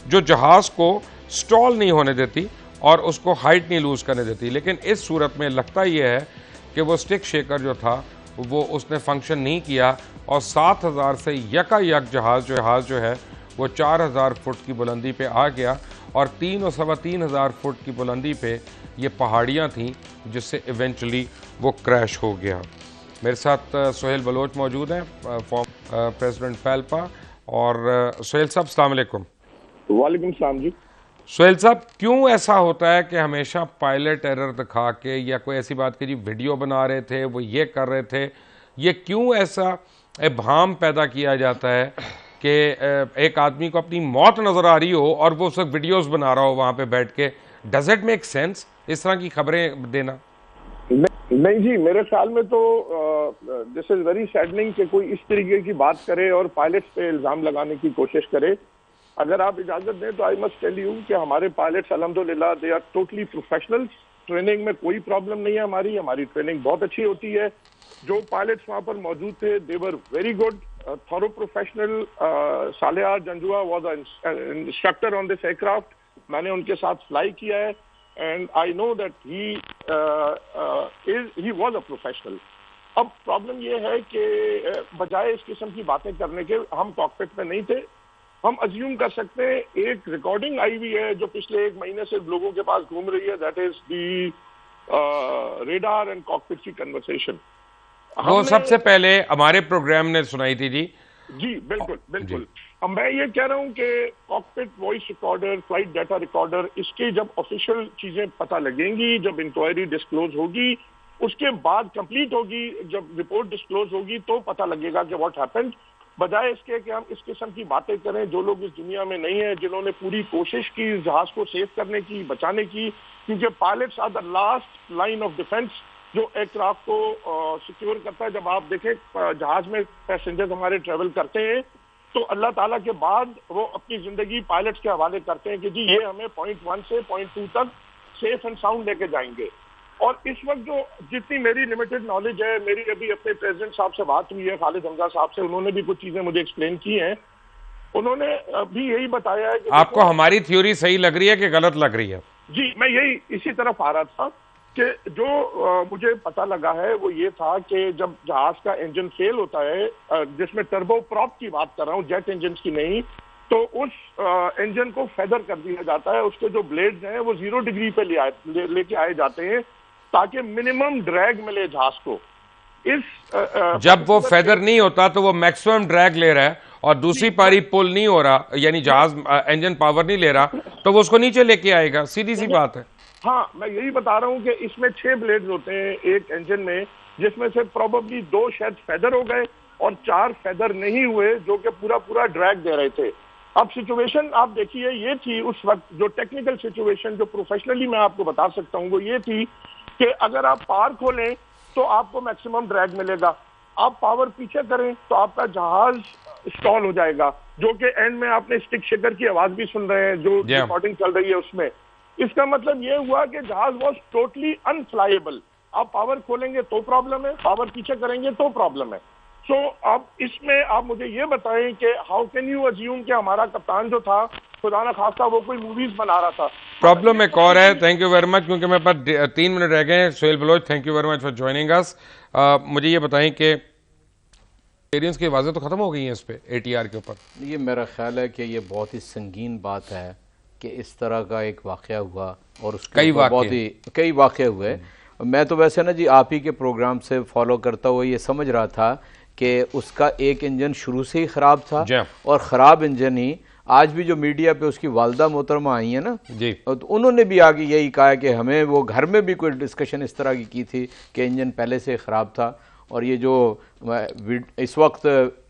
S1: جو جہاز کو سٹال نہیں ہونے دیتی اور اس کو ہائٹ نہیں لوز کرنے دیتی. لیکن اس صورت میں لگتا یہ ہے کہ وہ سٹک شیکر جو تھا وہ اس نے فنکشن نہیں کیا اور 7000 سے یک جہاز جو ہے وہ 4000 فٹ کی بلندی پہ آ گیا اور 3 اور 3500 فٹ کی بلندی پہ یہ پہاڑیاں تھیں جس سے ایونچولی وہ کریش ہو گیا. میرے ساتھ سہیل بلوچ موجود ہیں, پریزیڈنٹ پیلپا. اور سہیل صاحب السلام علیکم.
S5: وعلیکم السلام جی.
S1: سہیل صاحب, کیوں ایسا ہوتا ہے کہ ہمیشہ پائلٹ ایرر دکھا کے یا کوئی ایسی بات کہ جی ویڈیو بنا رہے تھے, وہ یہ کر رہے تھے, یہ کیوں ایسا ابہام پیدا کیا جاتا ہے کہ ایک آدمی کو اپنی موت نظر آ رہی ہو اور وہ اس وقت ویڈیوز بنا رہا ہو وہاں پہ بیٹھ کے؟ ڈز اٹ میک سینس اس طرح کی خبریں دینا؟
S5: نہیں جی, میرے خیال میں تو دس از ویری سیڈننگ کہ کوئی اس طریقے کی بات کرے اور پائلٹس پہ الزام لگانے کی کوشش کرے. اگر آپ اجازت دیں تو آئی مسٹ ٹیل یو کہ ہمارے پائلٹس الحمدللہ they are totally professional. Training میں کوئی پرابلم نہیں ہے, ہماری ٹریننگ بہت اچھی ہوتی ہے. جو پائلٹس وہاں پر موجود تھے they were very good, thorough professional. Saleh Janjua was instructor on this aircraft. میں نے ان کے ساتھ فلائی کیا ہے and I know that he was a professional. اب پرابلم یہ ہے کہ بجائے اس قسم کی باتیں کرنے کے, ہم کاکپٹ میں نہیں تھے. ہم ازیوم کر سکتے ہیں ایک ریکارڈنگ آئی ہوئی ہے جو پچھلے 1 مہینے سے لوگوں کے پاس گھوم رہی ہے, that is the radar and cockpit کی کنورسیشن.
S1: وہ سب سے پہلے ہمارے پروگرام نے سنائی تھی جی.
S5: جی بالکل بالکل. اب میں یہ کہہ رہا ہوں کہ cockpit voice recorder, flight data recorder, اس کی جب آفیشیل چیزیں پتہ لگیں گی, جب انکوائری ڈسکلوز ہوگی, اس کے بعد کمپلیٹ ہوگی, جب رپورٹ ڈسکلوز ہوگی تو پتہ لگے گا کہ واٹ ہیپنڈ. بجائے اس کے کہ ہم اس قسم کی باتیں کریں, جو لوگ اس دنیا میں نہیں ہیں, جنہوں نے پوری کوشش کی جہاز کو سیو کرنے کی, بچانے کی, کیونکہ pilots are the last line of defence جو ایئر کرافٹ کو سیکیور کرتا ہے. جب آپ دیکھیں جہاز میں پیسنجرز ہمارے ٹریول کرتے ہیں تو اللہ تعالیٰ کے بعد وہ اپنی زندگی پائلٹس کے حوالے کرتے ہیں کہ جی یہ ہمیں پوائنٹ 1 سے پوائنٹ 2 تک سیف اینڈ ساؤنڈ لے کے جائیں گے. اور اس وقت جو جتنی میری لمیٹڈ نالج ہے, میری ابھی اپنے پریزیڈنٹ صاحب سے بات ہوئی ہے, خالد حمزہ صاحب سے, انہوں نے بھی کچھ چیزیں مجھے ایکسپلین کی ہیں. انہوں نے بھی یہی بتایا ہے کہ
S1: آپ کو ہماری تھیوری صحیح لگ رہی ہے کہ غلط لگ رہی ہے؟
S5: جی میں یہی اسی طرف آ رہا تھا کہ جو مجھے پتہ لگا ہے وہ یہ تھا کہ جب جہاز کا انجن فیل ہوتا ہے, جس میں ٹربو پراپ کی بات کر رہا ہوں, جیٹ انجنز کی نہیں, تو اس انجن کو فیدر کر دیا جاتا ہے. اس کے جو بلیڈز ہیں وہ 0 ڈگری پہ لے کے آئے جاتے ہیں تاکہ منیمم ڈریگ ملے جہاز کو.
S1: جب وہ فیدر نہیں ہوتا تو وہ میکسیمم ڈریگ لے رہا ہے اور دوسری پاری پل نہیں ہو رہا, یعنی جہاز انجن پاور نہیں لے رہا, تو وہ اس کو نیچے لے کے آئے گا. سیدھی سی بات ہے.
S5: ہاں میں یہی بتا رہا ہوں کہ اس میں 6 بلیڈز ہوتے ہیں ایک انجن میں, جس میں سے پروبیبلی 2 شاید فیدر ہو گئے اور 4 فیدر نہیں ہوئے, جو کہ پورا ڈریگ دے رہے تھے. اب سچویشن آپ دیکھیے یہ تھی اس وقت, جو ٹیکنیکل سچویشن جو پروفیشنلی میں آپ کو بتا سکتا ہوں وہ یہ تھی کہ اگر آپ پاور کھولیں تو آپ کو میکسیمم ڈریگ ملے گا, آپ پاور پیچھے کریں تو آپ کا جہاز اسٹال ہو جائے گا, جو کہ اینڈ میں آپ نے اسٹک شیکر کی آواز بھی سن رہے ہیں جو ریکارڈنگ چل رہی ہے اس میں. اس کا مطلب یہ ہوا کہ جہاز واز ٹوٹلی انفلائیبل. آپ پاور کھولیں گے تو پرابلم ہے, پاور پیچھے کریں گے تو پرابلم ہے. سو اب اس میں آپ مجھے یہ بتائیں کہ ہاؤ کین یو ازیوم کہ ہمارا کپتان جو تھا خدا نہ خواستہ وہ کوئی موویز بنا رہا تھا.
S1: پرابلم ایک اور ہے. تھینک یو ویری مچ, کیونکہ میرے پاس 3 منٹ رہ گئے ہیں. Sohail Baloch, thank you very much for joining us. مجھے یہ بتائیں کہ ایرینز کی آوازیں تو ختم ہو گئی ہیں اس پہ ATR کے اوپر.
S4: یہ میرا خیال ہے کہ یہ بہت ہی سنگین بات ہے کہ اس طرح کا ایک واقعہ ہوا اور اس کے بہت ہی کئی واقعے ہوئے. میں تو ویسے نا جی آپ ہی کے پروگرام سے فالو کرتا ہوا یہ سمجھ رہا تھا کہ اس کا ایک انجن شروع سے ہی خراب تھا اور خراب انجن ہی آج بھی جو میڈیا پہ اس کی والدہ محترمہ آئی ہیں نا
S1: جی,
S4: تو انہوں نے بھی آگے یہی کہا کہ ہمیں وہ گھر میں بھی کوئی ڈسکشن اس طرح کی تھی کہ انجن پہلے سے خراب تھا. اور یہ جو اس وقت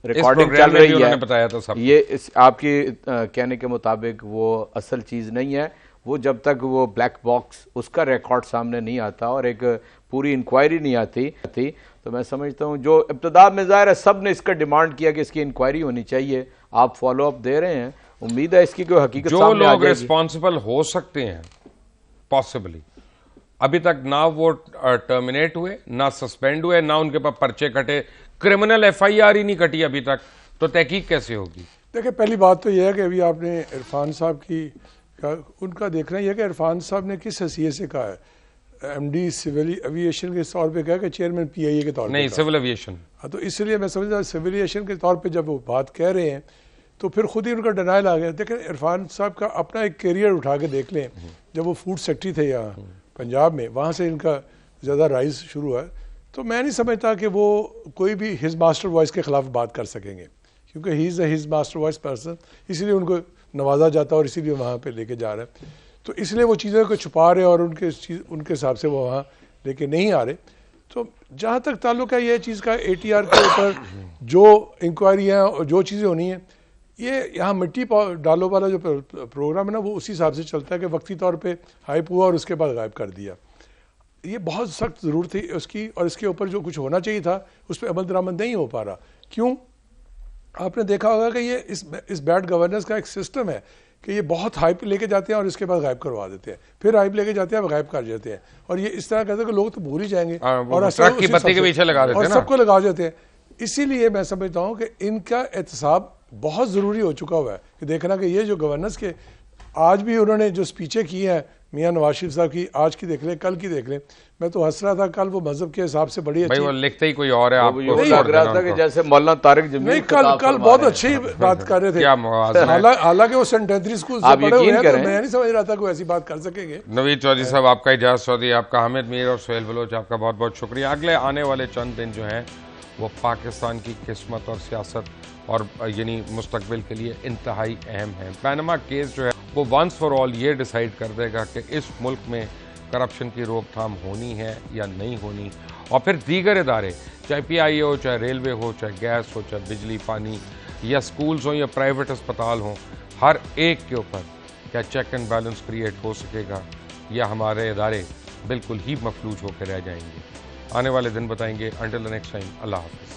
S4: ریکارڈنگ چل رہی ہے یہ آپ کی کہنے کے مطابق وہ اصل چیز نہیں ہے. وہ جب تک وہ بلیک باکس اس کا ریکارڈ سامنے نہیں آتا اور ایک پوری انکوائری نہیں آتی تو میں سمجھتا ہوں جو ابتدا میں ظاہر ہے سب نے اس کا ڈیمانڈ کیا کہ اس کی انکوائری ہونی چاہیے، آپ فالو اپ دے رہے ہیں، امید ہے اس کی کوئی حقیقت
S1: جو
S4: سامنے آ
S1: لوگ
S4: جائے گی۔
S1: ریسپانسبل ہو سکتے ہیں پاسبلی، ابھی تک نہ وہ ٹرمینیٹ ہوئے، نہ سسپینڈ ہوئے، نہ ان کے پاس پرچے کٹے، کرمنل ایف آئی آر ہی نہیں کٹی ابھی تک، تو تحقیق کیسے ہوگی؟
S3: دیکھیں پہلی بات تو یہ ہے کہ ابھی آپ نے عرفان صاحب کی ان کا دیکھنا یہ ہے کہ عرفان صاحب نے کس حیثیت سے کہا ہے، ایم ڈی سول ایویشن کے طور پہ کہا کہ چیئرمین پی آئی اے کے طور پہ
S1: نہیں، سول ایویشن،
S3: ہاں تو اس لیے میں سمجھتا ہوں سول ایویشن کے طور پہ جب وہ بات کہہ رہے ہیں تو پھر خود ہی ان کا ڈینائل آ گیا۔ دیکھیں عرفان صاحب کا اپنا ایک کیریئر اٹھا کے دیکھ لیں، جب وہ فوڈ سیکٹری تھے یہاں پنجاب میں، وہاں سے ان کا زیادہ رائز شروع ہوا ہے، تو میں نہیں سمجھتا کہ وہ کوئی بھی ہز ماسٹر وائس کے خلاف بات کر سکیں گے، کیونکہ ہی از اے ہز ماسٹر وائس پرسن، اسی لیے ان کو نوازا جاتا ہے اور اسی لیے وہاں پہ لے کے جا رہے ہیں، تو اس لیے وہ چیزوں کو چھپا رہے اور ان کے حساب سے وہ وہاں لے کے نہیں آ رہے۔ تو جہاں تک تعلق ہے یہ چیز کا اے ٹی آر کے اوپر جو انکوائریاں اور جو چیزیں ہونی ہیں، یہ یہاں مٹی ڈالو والا جو پروگرام ہے نا وہ اسی حساب سے چلتا ہے کہ وقتی طور پہ ہائپ ہوا اور اس کے بعد غائب کر دیا۔ یہ بہت سخت ضرورت تھی اس کی، اور اس کے اوپر جو کچھ ہونا چاہیے تھا اس پہ عمل درآمد نہیں ہو پا رہا۔ کیوں؟ آپ نے دیکھا ہوگا کہ یہ اس بیڈ گورننس کا ایک سسٹم ہے کہ یہ بہت ہائپ لے کے جاتے ہیں اور اس کے بعد غائب کروا دیتے ہیں، پھر ہائپ لے کے جاتے ہیں غائب کر جاتے ہیں، اور یہ اس طرح کہتے ہیں کہ لوگ تو بھول ہی جائیں گے اور
S1: ٹرک کی بتی کے پیچھے لگا دیتے ہیں
S3: اور سب کو لگا دیتے ہیں۔ اسی لیے میں سمجھتا ہوں کہ ان کا احتساب بہت ضروری ہو چکا ہوا ہے کہ دیکھنا کہ یہ جو گورننس کے آج بھی انہوں نے جو سپیچیں کی ہیں میاں نواز شریف صاحب کی، آج کی دیکھ لیں، کل کی دیکھ لیں، میں تو ہنس رہا تھا کل وہ مذہب کے حساب سے بڑی
S1: بھائی
S3: اچھی،
S1: وہ لکھتے ہی کوئی اور ہے، آپ کو
S4: لگ رہا تھا کہ جیسے مولانا طارق جمیل
S3: نہیں کل بہت اچھی بات کر رہے تھے،
S1: کیا موازنہ ہے۔
S3: حالانکہ وہ سینٹ اینتھری اسکول سے پڑھے ہوئے ہیں تو میں نہیں سمجھ رہا تھا کوئی ایسی بات کر سکیں گے۔
S1: نوید چودھری صاحب آپ کا اجازت چودھری، آپ کا حامد میر اور سہیل بلوچ، آپ کا بہت بہت شکریہ۔ اگلے آنے والے چند دن جو ہیں وہ پاکستان کی قسمت اور سیاست اور یعنی مستقبل کے لیے انتہائی اہم ہیں۔ پینما کیس جو ہے وہ ونس فار آل یہ ڈیسائیڈ کر دے گا کہ اس ملک میں کرپشن کی روک تھام ہونی ہے یا نہیں ہونی، اور پھر دیگر ادارے چاہے پی آئی اے ہو، چاہے ریلوے ہو، چاہے گیس ہو، چاہے بجلی پانی یا سکولز ہوں یا پرائیویٹ اسپتال ہوں، ہر ایک کے اوپر کیا چیک اینڈ بیلنس کریٹ ہو سکے گا یا ہمارے ادارے بالکل ہی مفلوج ہو کے رہ جائیں گے؟ آنے والے دن بتائیں گے۔ انٹل دی نیکسٹ ٹائم، اللہ حافظ۔